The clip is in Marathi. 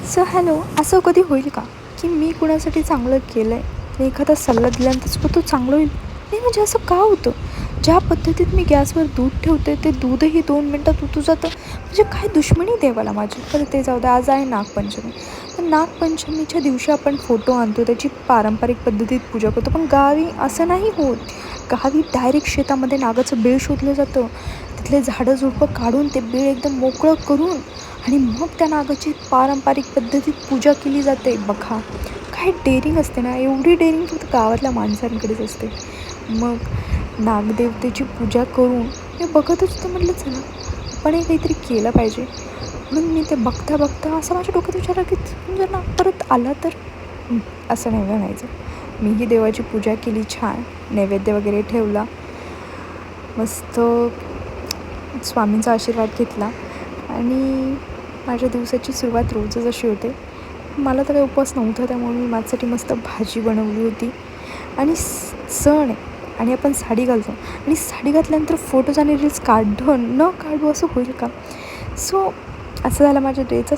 सो हॅलो, असं कधी होईल का की मी कुणासाठी चांगलं केलं आहे आणि एखादा सल्ला दिल्यानंतरच तो चांगलं होईल? नाही म्हणजे असं का होतं? ज्या पद्धतीत मी गॅसवर दूध ठेवते ते दूधही 2 मिनटात उतू जातं. म्हणजे काय दुश्मनी देवाला माझी. बरं ते जाऊ द्या, आज आहे नागपंचमी. तर नागपंचमीच्या दिवशी आपण फोटो आणतो, त्याची पारंपरिक पद्धतीत पूजा करतो. पण गावी असं नाही होत. गावी डायरेक्ट शेतामध्ये नागाचं बीळ शोधलं जातं. तिथले झाडं झुडपं काढून ते बीळ एकदम मोकळं करून आणि मग त्या नागाची पारंपरिक पद्धतीत पूजा केली जाते. बघा, काय डेअरिंग असते ना, एवढी डेअरिंग फक्त गावातल्या माणसांकडेच असते. मग नागदेवतेची पूजा करून मी बघतच होते. म्हटलं चला आपणही काहीतरी केलं पाहिजे. म्हणून मी ते बघता बघता असं माझ्या डोक्यात विचार की जर नाग परत आला तर असं नाही म्हणायचं. मीही देवाची पूजा केली, छान नैवेद्य वगैरे ठेवला, मस्त स्वामींचा आशीर्वाद घेतला आणि माझ्या दिवसाची सुरुवात रोजच अशी होते. मला तर काही उपवास नव्हता, त्यामुळे मी माझ्यासाठी मस्त भाजी बनवली होती. आणि सण आहे आणि आपण साडी घालतो आणि साडी घातल्यानंतर फोटोज आणि रील्स काढणं न काढू असं होईल का? सो असं झालं माझ्या डेचं